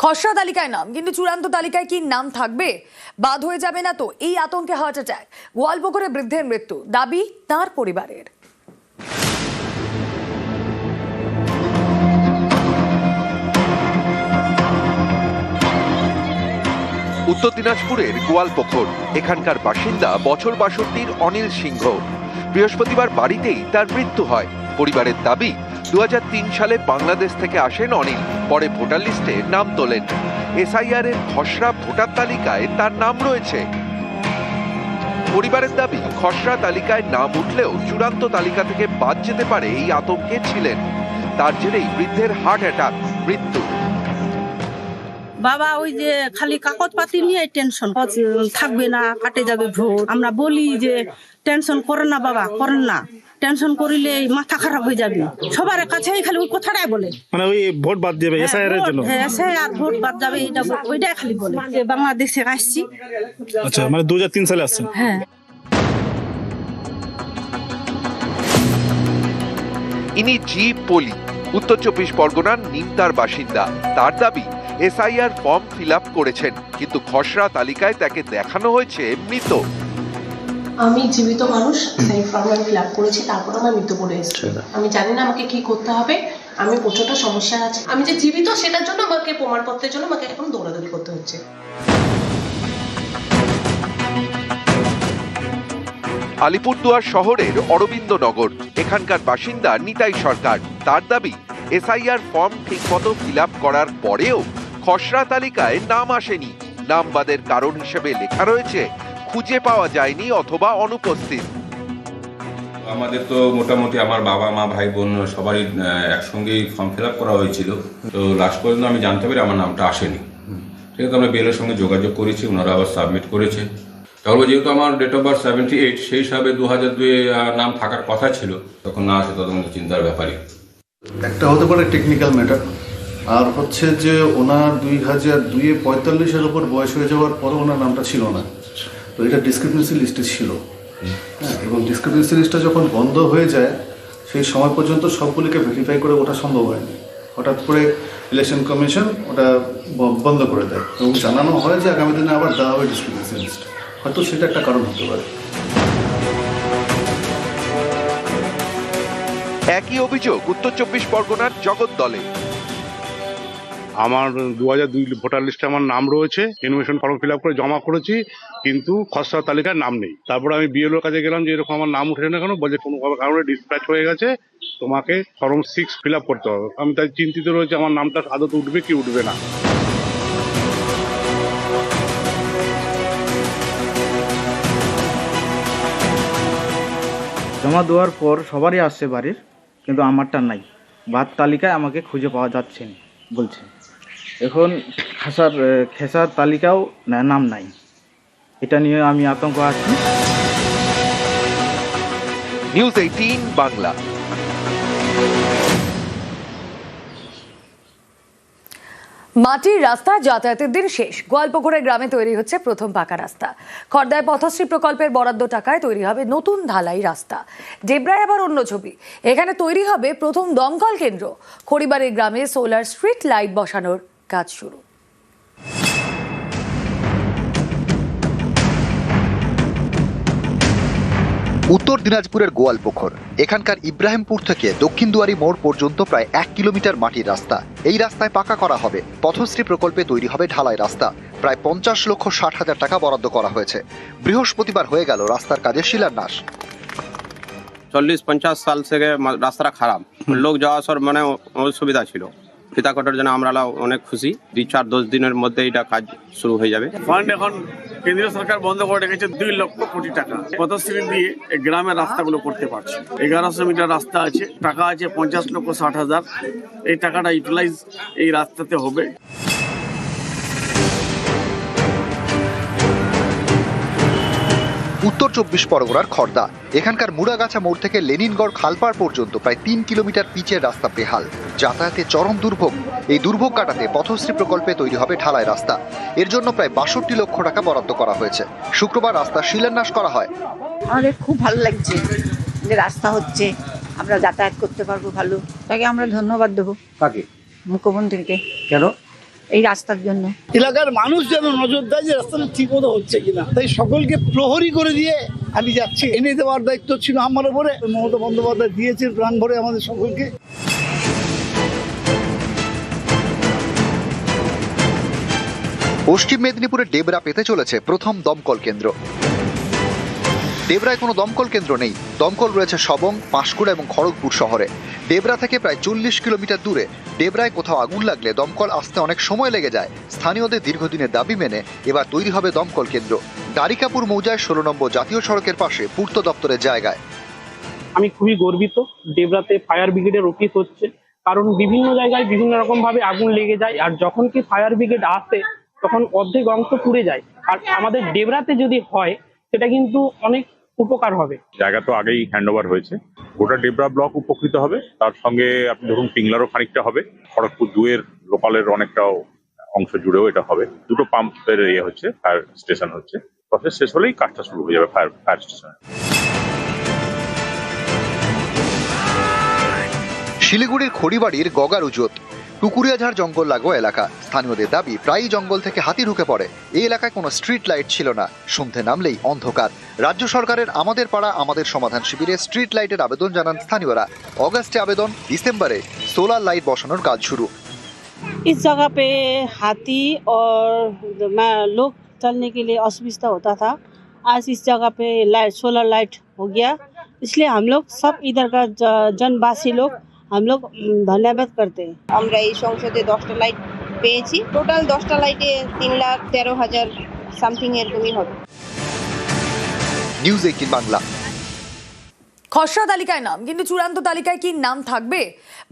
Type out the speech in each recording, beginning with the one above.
খসড়া তালিকায় নাম, কিন্তু চূড়ান্ত তালিকায় কি নাম থাকবে? বাদ হয়ে যাবে না তো? এই আতঙ্কে হার্ট অ্যাটাক, গোয়ালপুকুরে বৃদ্ধের মৃত্যু, দাবি তার পরিবারের। উত্তর দিনাজপুরের গোয়ালপুকুর, এখানকার বাসিন্দা বছর ৬২-র অনিল সিংহ। বৃহস্পতিবার বাড়িতেই তার মৃত্যু হয়। পরিবারের দাবি, ২০০৩ সালে বাংলাদেশ থেকে আসেন অনিল, পরে ভোটার লিস্টে নাম তোলেন। এসআইআর এর খসড়া ভোটার তালিকায় তার নাম রয়েছে। পরিবারের দাবি, খসড়া তালিকায় নাম উঠলেও চূড়ান্ত তালিকা থেকে বাদ যেতে পারে এই আতঙ্কে ছিলেন। তার জেরেই বৃদ্ধের হার্ট অ্যাটাক, মৃত্যু। বাবা ওই যে খালি কাগজপাতি নিয়ে টেনশন, থাকবে না, কাটে যাবে ভোট। আমরা বলি যে টেনশন করেন না বাবা, করেন না, টেনশন করিলে মাথা খারাপ হয়ে যাবে। সবার কাছেই খালি ওই কথাটাই বলে, মানে ওই ভোট বাদ যাবে এসআইআর এর জন্য। হ্যাঁ, এসআইআর ভোট বাদ যাবে, এটা ওইটাই খালি বলে। যে বাংলাদেশে আসছি। আচ্ছা, মানে 2003 সালে আসছেন? হ্যাঁ। ইনি জি পলি, উত্তর ২৪ পরগনার নিমতার বাসিন্দা। তার দাবি, এসআইআর ফর্ম ফিল আপ করেছেন, কিন্তু খসড়া তালিকায় তাকে দেখানো হয়েছে মৃত। আমি জীবিত মানুষ, সেই ফর্ম আমি ফিল আপ করেছি, তারপর আমার মৃত্যু পড়ে এসেছে। আমি জানি না আমাকে কি করতে হবে, আমি প্রচন্ড সমস্যা আছে। আমি যে জীবিত সেটার জন্য আমাকে প্রমাণপত্রের জন্য আমাকে এখন দৌড়াদৌড়ি করতে হচ্ছে। আলিপুরদুয়ার শহরের অরবিন্দনগর, এখানকার বাসিন্দা নিতাই সরকার। তার দাবি, এসআইআর ফর্ম ঠিকমতো ফিল আপ করার পরেও খসড়া তালিকায় নাম আসেনি। নাম বাদের কারণ হিসেবে লেখা রয়েছে খুঁজে পাওয়া যায়নি অথবা অনুপস্থিত। আমাদের তো মোটামুটি আমার বাবা মা ভাই বোন সবারই একসঙ্গেই ফর্ম ফিল আপ করা হয়েছিল। তো লাস্ট পর্যন্ত আমি জানতে পারি আমার নামটা আসেনি। ঠিক আছে, আমরা বিএলওর সঙ্গে যোগাযোগ করেছি, ওনারা আবার সাবমিট করেছে। তারপর যেহেতু আমার ডেট অফ বার্থ 78, সেই হিসাবে 2002 নাম থাকার কথা ছিল, তখন না আসে তখন চিন্তার ব্যাপারই। একটা হতে পারে টেকনিক্যাল ম্যাটার, আর হচ্ছে যে ওনার 2002-এ 45-এর উপর বয়স হয়ে যাওয়ার পরে ওনার নামটা ছিল না। তো এটা ডিসক্রিপেন্সি লিস্টে ছিল। হ্যাঁ, এবং ডিসক্রিপেন্সি লিস্টটা যখন বন্ধ হয়ে যায়, সেই সময় পর্যন্ত সবগুলিকে ভেরিফাই করে ওঠা সম্ভব হয়নি। হঠাৎ করে ইলেকশন কমিশন ওটা বন্ধ করে দেয় এবং জানানো হয় যে আগামী দিনে আবার দেওয়া হবে ডিসক্রিপেন্সি লিস্ট। হয়তো সেটা একটা কারণ হতে পারে। একই অভিযোগ উত্তর ২৪ পরগনার জগদ্দলে। আমার 2002 ভোটার লিস্টে আমার নাম রয়েছে, ইনফরমেশন ফর্ম ফিল আপ করে জমা করেছি, কিন্তু খসড়া তালিকায় নাম নেই। তারপরে আমি বিএলওর কাছে গেলাম যে এরকম আমার নাম উঠে না কেন, বলছে কোনো কারণে ডিসপ্যাচ হয়ে গেছে, তোমাকে ফর্ম 6 ফিল আপ করতে হবে। আমি তাই চিন্তিত রয়েছে আমার নামটা আদতে উঠবে কি উঠবে না। জমা দেওয়ার পর সবারই আসছে বাড়ির, কিন্তু আমারটা নাই। বাদ তালিকায় আমাকে খুঁজে পাওয়া যাচ্ছে না বলছে। এখন খেসার তালিকাও নাম নাই। এটা নিয়ে আমি আতঙ্ক আছি। নিউজ 18 বাংলা। মাটির রাস্তায় যাতায়াতের দিন শেষ। গোয়ালপুকুরের গ্রামে তৈরি হচ্ছে প্রথম পাকা রাস্তা। খড়দায় পথশ্রী প্রকল্পের বরাদ্দ টাকায় তৈরি হবে নতুন ঢালাই রাস্তা। ডেবরায় আবার অন্য ছবি, এখানে তৈরি হবে প্রথম দমকল কেন্দ্র। খড়িবাড়ির গ্রামে সোলার স্ট্রিট লাইট বসানোর কাজ শুরু। উত্তর দিনাজপুরের গোয়ালপুকুর, এখানকার ইব্রাহিমপুর থেকে দক্ষিণ দুয়ারি মোড় পর্যন্ত প্রায় 1 কিলোমিটার মাটির রাস্তা। এই রাস্তায় পাকা করা হবে। পথশ্রী প্রকল্পে তৈরি হবে ঢালাই রাস্তা। প্রায় 50,60,000 টাকা বরাদ্দ করা হয়েছে। বৃহস্পতিবার হয়ে গেল রাস্তার কাজের শিলান্যাস। 40-50 সাল থেকে রাস্তাটা খারাপ, লোক যাওয়া আসার মানে অসুবিধা ছিল। ফিতা কাটার জন্য আমরা অনেক খুশি। 2-4-10 দিনের মধ্যে এটা কাজ শুরু হয়ে যাবে। ফান্ড এখন কেন্দ্রীয় সরকার বন্ধ করে রেখেছে 2 লক্ষ কোটি টাকা। পথশ্রী দিয়ে এই গ্রামের রাস্তাগুলো করতে পারছে। 1100 মিটার রাস্তা আছে, টাকা আছে 50,60,000। এই টাকাটা ইউটিলাইজ এই রাস্তাতে হবে। উত্তর 24 পরগনার খড়দা, এখানকার মুড়াগাছা মোড় থেকে লেনিনগড় খালপাড় পর্যন্ত প্রায় 3 কিলোমিটার পিচের রাস্তা বেহাল, যাতায়াতে চরম দুর্ভোগ। এই দুর্ভোগ কাটাতে পথশ্রী প্রকল্পে তৈরি হবে ঢালাই রাস্তা। এর জন্য প্রায় 62 লক্ষ টাকা বরাদ্দ করা হয়েছে। শুক্রবার রাস্তা শিলান্যাস করা হয়। আমাদের খুব ভালো লাগছে যে রাস্তা হচ্ছে, আমরা যাতায়াত করতে পারবো ভালো। তাকে আমরা ধন্যবাদ দেবো। কাকে? মুখ্যমন্ত্রীকে। কেন? এই রাস্তার জন্য। এলাকার মানুষ যেন নজর দেয় যে রাস্তাটা ঠিক মতো হচ্ছে কিনা, তাই সকলকে প্রহরী করে দিয়ে আমি যাচ্ছি। এনে দেওয়ার দায়িত্ব ছিল আমার উপরে। মমতা বন্দ্যোপাধ্যায় দিয়েছেন প্রাণ ভরে আমাদের সকলকে। পশ্চিম মেদিনীপুরের ডেবরা পেতে চলেছে প্রথম দমকল কেন্দ্র। ডেবরায় কোনো দমকল কেন্দ্র নেই। দমকল রয়েছে সবং, পাঁশকুড়া এবং খড়গপুর শহরে। ডেবরা থেকে প্রায় 40 কিলোমিটার দূরে। ডেবরায় কোথাও আগুন লাগলে দমকল আসতে অনেক সময় লেগে যায়। স্থানীয়দের দীর্ঘদিনের দাবি মেনে এবার তৈরি হবে দমকল কেন্দ্র। দ্বারিকাপুর মৌজায় 16 নম্বর জাতীয় সড়কের পাশে পূর্ত দপ্তরের জায়গায়। আমি খুবই গর্বিত ডেবরাতে ফায়ার ব্রিগেডের অফিস হচ্ছে, কারণ বিভিন্ন জায়গায় বিভিন্ন রকম ভাবে আগুন লেগে যায়, আর যখন কি ফায়ার ব্রিগেড আসে তখন অর্ধেক অংশ পুড়ে যায়। আর আমাদের ডেবরাতে যদি হয় সেটা কিন্তু অনেক উপকার হবে। জায়গা তো আগেই হ্যান্ড ওভার হয়েছে, গোটা ডেবরা ব্লক উপকৃত হবে। তার সঙ্গে আপনি ধরুন পিংলারও খানিকটা হবে, খড়গপুর 2-এর লোকালের অনেকটাও অংশ জুড়েও এটা হবে। দুটো পাম্পের হচ্ছে, ফায়ার স্টেশন হচ্ছে। প্রসেস শেষ হলেই কাজটা শুরু হয়ে যাবে ফায়ার স্টেশনে। শিলিগুড়ির খড়িবাড়ির গগারুজোত টুকুরিয়াঝাড় জঙ্গল লাগোয়া এলাকা। স্থানীয়দের দাবি প্রায়ই জঙ্গল থেকে হাতি ঢুকে পড়ে। এই এলাকায় কোনো স্ট্রিট লাইট ছিল না, সন্ধে নামলেই অন্ধকার। রাজ্য সরকারের আমাদের পাড়া আমাদের সমাধান শিবিরে স্ট্রিট লাইটের আবেদন জানান স্থানীয়রা। অগাস্টে আবেদন, ডিসেম্বরে সোলার লাইট বসানোর কাজ শুরু। इस जगह पे हाथी और लोग चलने के लिए असुविधा होता था। आज इस जगह पे सोलर लाइट हो गया, इसलिए हम लोग सब इधर का जनवासी लोग हम लोग धन्यवाद करते हैं। আমরা এই সংসদে 10টা লাইট পেয়েছি। টোটাল 10টা লাইটে 3,13,000 সামথিং এরকমই হবে। নিউজ 18 বাংলা। খসড়া তালিকায় নাম, কিন্তু চূড়ান্ত তালিকায় কি নাম থাকবে?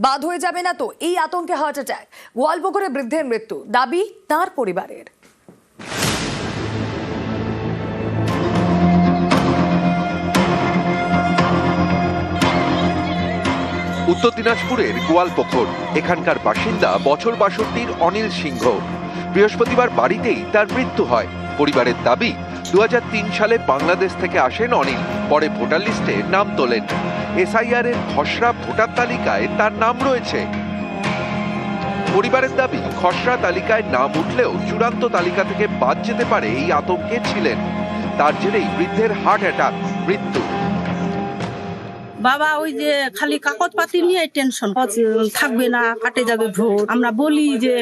বাদ হয়ে যাবে না তো? এই আতঙ্কে হার্ট অ্যাটাক, গোয়ালপুকুরে বৃদ্ধের মৃত্যু, দাবি তার পরিবারের। উত্তর দিনাজপুরের গোয়ালপুকুর, এখানকার বাসিন্দা বছর 62 অনিল সিংহ। বৃহস্পতিবার বাড়িতেই তার মৃত্যু হয়। পরিবারের দাবি 2003 সালে বাংলাদেশ থেকে আসেন অনিল, পরে ভোটার লিস্টে নাম তোলেন। এসআইআর এর খসড়া ভোটার তালিকায় তার নাম রয়েছে। পরিবারের দাবি খসড়া তালিকায় নাম উঠলেও চূড়ান্ত তালিকা থেকে বাদ যেতে পারে এই আতঙ্কে ছিলেন। তার জেরেই বৃদ্ধের হার্ট অ্যাটাক, মৃত্যু। বাবা ওই যে খালি কাগজপাতি নিয়ে টেনশন, থাকবে না, কাটে যাবে ভোট। আমরা বলি যে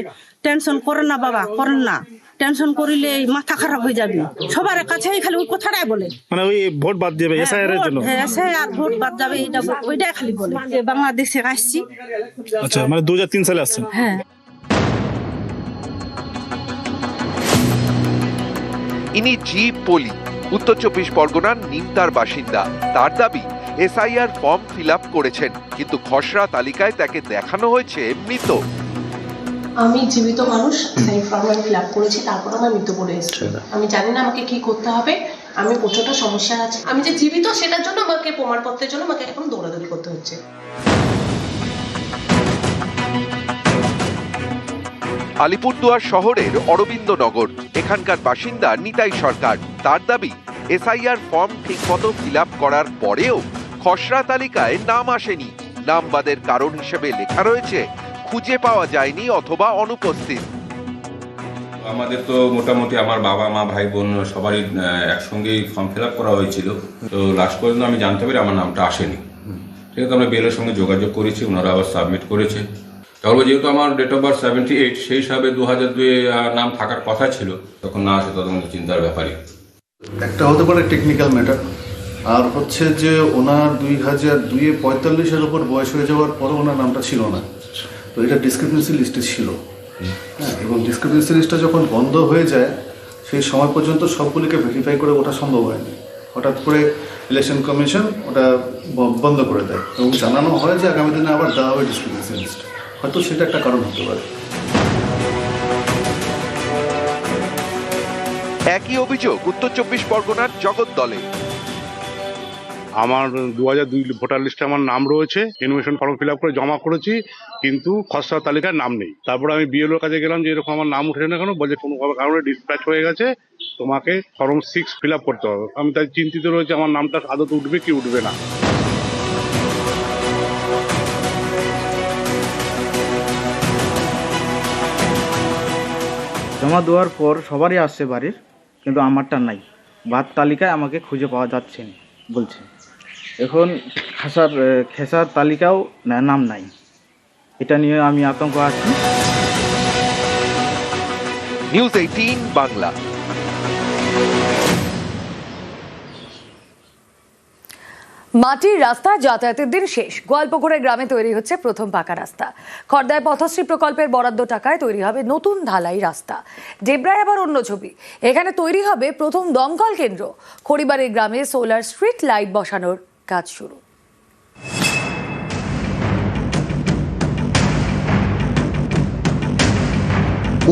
টেনশন করেন না বাবা, করেন না, টেনশন করিলে মাথা খারাপ হয়ে যাবে। সবার কাছে খালি ওই কথাটাই বলে, মানে ওই ভোট বাদ যাবে এসআইআর এর জন্য। হ্যাঁ, এসআইআর ভোট বাদ যাবে, এটা ওইটাই খালি বলে। যে বাংলাদেশে আসছি। আচ্ছা, মানে 2003 সালে আসছেন? হ্যাঁ। ইনি জি পলি, উত্তর 24 পরগনার নিমতার বাসিন্দা। তার দাবি এসআইআর ফর্ম ফিল আপ করেছেন, কিন্তু খসড়া তালিকায় তাকে দেখানো হয়েছে মৃত। আমি জীবিত মানুষ, সেই ফর্ম আমি ফিল আপ করেছি, তারপর আমার মৃত্যু পড়ে এসেছে। আমি জানি না আমাকে কি করতে হবে, আমি প্রচন্ড সমস্যা আছে। আমি যে জীবিত সেটার জন্য আমাকে প্রমাণপত্রের জন্য আমাকে এখন দৌড়াদৌড়ি করতে হচ্ছে। আলিপুরদুয়ার শহরের অরবিন্দনগর, এখানকার বাসিন্দা নিতাই সরকার। তার দাবি এসআইআর ফর্ম ঠিকমতো ফিল আপ করার পরেও খসড়া তালিকায় নাম আসেনি। নাম বাদের কারণ হিসেবে লেখা রয়েছে খুঁজে পাওয়া যায়নি অথবা অনুপস্থিত। আমাদের তো মোটামুটি আমার বাবা মা ভাই বোন সবারই একসঙ্গেই ফর্ম ফিল আপ করা হয়েছিল। তো লাস্ট পর্যন্ত আমি জানতে পারি আমার নামটা আসেনি। ঠিক আছে, আমরা বিএলওর সঙ্গে যোগাযোগ করেছি, ওনারা আবার সাবমিট করেছে। তারপর যেহেতু আমার ডেট অফ বার্থ 78, সেই হিসাবে 2002 নাম থাকার কথা ছিল, তখন না আসে তখন চিন্তার ব্যাপারই। একটা হতে পারে টেকনিক্যাল ম্যাটার, আর হচ্ছে যে ওনার 2002-এ 45-এর উপর বয়স হয়ে যাওয়ার পরে ওনার নামটা ছিল না। তো এটা ডিসক্রিপেন্সি লিস্টে ছিল। হ্যাঁ, এবং ডিসক্রিপেন্সি লিস্টটা যখন বন্ধ হয়ে যায় সেই সময় পর্যন্ত সবগুলিকে ভেরিফাই করে ওঠা সম্ভব হয়নি। হঠাৎ করে ইলেকশন কমিশন ওটা বন্ধ করে দেয় এবং জানানো হয় যে আগামী দিনে আবার দেওয়া হবে ডিসক্রিপেন্সি লিস্ট। হয়তো সেটা একটা কারণ হতে পারে। একই অভিযোগ উত্তর 24 পরগনার জগদ্দলে। আমার 2002 ভোটার লিস্টে আমার নাম রয়েছে, ইনফরমেশন ফর্ম ফিল আপ করে জমা করেছি, কিন্তু খসড়া তালিকায় নাম নেই। তারপরে আমি বিএলওর কাছে গেলাম যে এরকম আমার নাম উঠে না কেন, বলছে কোনো কারণে ডিসপ্যাচ হয়ে গেছে, তোমাকে ফর্ম 6 ফিল আপ করতে হবে। আমি তাই চিন্তিত রয়েছে আমার নামটা আদত উঠবে কি উঠবে না। জমা দেওয়ার পর সবারই আসছে বাড়ির, কিন্তু আমারটা নাই। বাদ তালিকায় আমাকে খুঁজে পাওয়া যাচ্ছে না বলছে। এখন খেসার তালিকাও নাম নাই। এটা নিয়ে আমি আতঙ্ক আছি। নিউজ 18 বাংলা। মাটির রাস্তা যাতায়াতের দিন শেষ। গোয়ালপুকুরের গ্রামে তৈরি হচ্ছে প্রথম পাকা রাস্তা। খড়দায় পথশ্রী প্রকল্পের বরাদ্দ টাকায় তৈরি হবে নতুন ঢালাই রাস্তা। ডেবরায় আবার অন্য ছবি। এখানে তৈরি হবে প্রথম দমকল কেন্দ্র। খড়িবাড়ির গ্রামে সোলার স্ট্রিট লাইট বসানোর কাজ শুরু।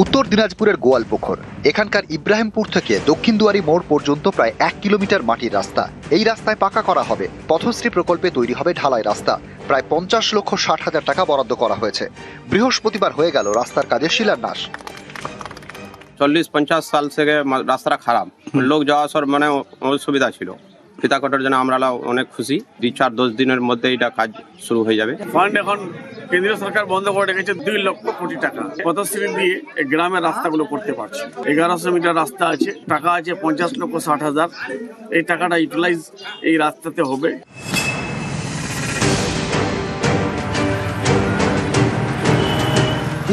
উত্তর দিনাজপুরের গোয়ালপুকুর। এখানকার ইব্রাহিমপুর থেকে দক্ষিণ দুয়ারি মোড় পর্যন্ত প্রায় 1 কিলোমিটার মাটির রাস্তা। এই রাস্তায় পাকা করা হবে। পথশ্রী প্রকল্পে তৈরি হবে ঢালাই রাস্তা। প্রায় 50,60,000 টাকা বরাদ্দ করা হয়েছে। বৃহস্পতিবার হয়ে গেল রাস্তার কাজের শিলান্যাস। 40-50 সাল থেকে রাস্তাটা খারাপ, লোক যাওয়া আসার মানে অসুবিধা ছিল। ফিতা কাটার জন্য আমরা অনেক খুশি। 2-4-10 দিনের মধ্যে এটা কাজ শুরু হয়ে যাবে। ফান্ড এখন কেন্দ্রীয় সরকার বন্ধ করে রেখেছে 2 লক্ষ কোটি টাকা। পথশ্রী দিয়ে এই গ্রামের রাস্তাগুলো করতে পারছে। 1100 মিটার রাস্তা আছে, টাকা আছে 50,60,000। এই টাকাটা ইউটিলাইজ এই রাস্তাতে হবে।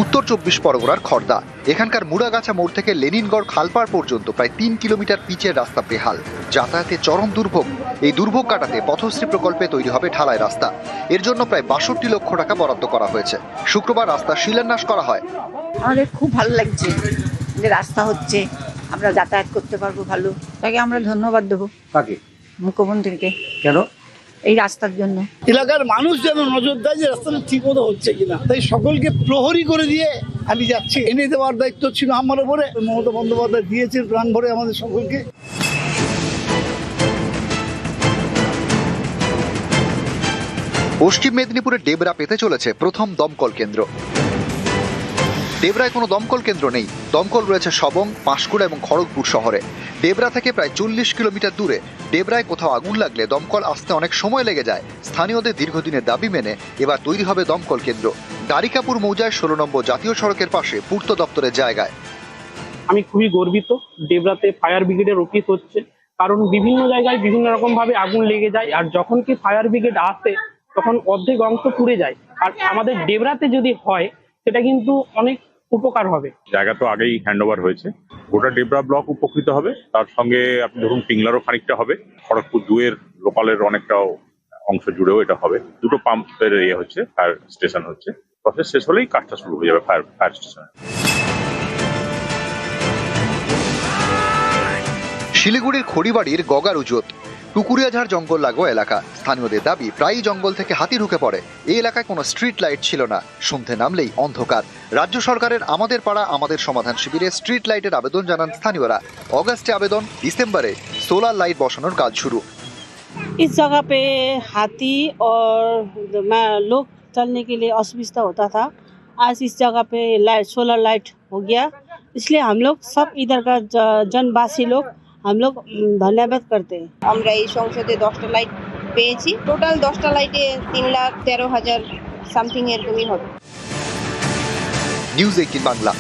উত্তর 24 পরগনার খড়দা। এখানকার মুড়াগাছা মোড় থেকে লেনিনগড় খালপাড় পর্যন্ত প্রায় 3 কিলোমিটার পিচের রাস্তা বেহাল। যাতায়াতে চরম দুর্ভোগ। এই দুর্ভোগ কাটাতে পথশ্রী প্রকল্পে তৈরি হবে ঢালাই রাস্তা। এর জন্য প্রায় 62 লক্ষ টাকা বরাদ্দ করা হয়েছে। শুক্রবার রাস্তা শিলান্যাস করা হয়। আমাদের খুব ভালো লাগছে যে রাস্তা হচ্ছে, আমরা যাতায়াত করতে পারবো ভালো। তাকে আমরা ধন্যবাদ দেবো। কাকে? মুখ্যমন্ত্রীকে। কেন? এই রাস্তার জন্য। এলাকার মানুষ যেন নজর দেয় যে রাস্তাটা ঠিক মতো হচ্ছে কিনা, তাই সকলকে প্রহরী করে দিয়ে আমি যাচ্ছি। এনে দেওয়ার দায়িত্ব ছিল আমার উপরে। মমতা বন্দ্যোপাধ্যায় দিয়েছেন প্রাণ ভরে আমাদের সকলকে। পশ্চিম মেদিনীপুরের ডেবরা পেতে চলেছে প্রথম দমকল কেন্দ্র। ডেবরায় কোনো দমকল কেন্দ্র নেই। দমকল রয়েছে সবং, পাঁশকুড়া এবং খড়গপুর শহরে। ডেবরা থেকে প্রায় 40 কিলোমিটার দূরে। ডেবরায় কোথাও আগুন লাগলে দমকল আসতে অনেক সময় লেগে যায়। স্থানীয়দের দীর্ঘদিনের দাবি মেনে এবার তৈরি হবে দমকল কেন্দ্র। দ্বারিকাপুর মৌজায় 16 নম্বর জাতীয় সড়কের পাশে পূর্ত দপ্তরের জায়গায়। আমি খুবই গর্বিত। ডেবরাতে ফায়ার ব্রিগেডের অফিস হচ্ছে, কারণ বিভিন্ন জায়গায় বিভিন্ন রকম ভাবে আগুন লেগে যায়, আর যখন কি ফায়ার ব্রিগেড আসে তখন অর্ধেক অংশ পুড়ে যায়। আর আমাদের ডেবরাতে যদি হয় সেটা কিন্তু অনেক উপকার হবে। জায়গা তো আগেই হ্যান্ড ওভার হয়েছে। গোটা ডেবরা ব্লক উপকৃত হবে। তার সঙ্গে আপনি ধরুন পিংলারও খানিকটা হবে। খড়গপুর 2 এর লোকালের অনেকটাও অংশ জুড়েও এটা হবে। 2টো পাম্পের হচ্ছে, ফায়ার স্টেশন হচ্ছে। প্রসেস শেষ হলেই কাজটা শুরু হয়ে যাবে ফায়ার স্টেশনে। শিলিগুড়ির খড়িবাড়ির গগারুজোত টুকুরিয়াঝাড় জঙ্গল লাগোয়া এলাকা। স্থানীয়দের দাবি প্রায়ই জঙ্গল থেকে হাতি ঢুকে পড়ে। এই এলাকায় কোনো স্ট্রিট লাইট ছিল না। সন্ধে নামলেই অন্ধকার। রাজ্য সরকারের আমাদের পাড়া আমাদের সমাধান শিবিরে স্ট্রিট লাইটের আবেদন জানান স্থানীয়রা। অগাস্টে আবেদন, ডিসেম্বরে সোলার লাইট বসানোর কাজ শুরু। इस जगह पे हाथी और लोग चलने के लिए असुविधा होता था। आज इस जगह पे सोलर लाइट हो गया, इसलिए हम लोग सब इधर का जनवासी लोग हम लोग धन्यवाद करते हैं। আমরা এই সংসদে 10টা লাইট পেয়েছি। টোটাল 10টা লাইটে 3,13,000 সামথিং এরকমই হবে। নিউজ 18 বাংলা।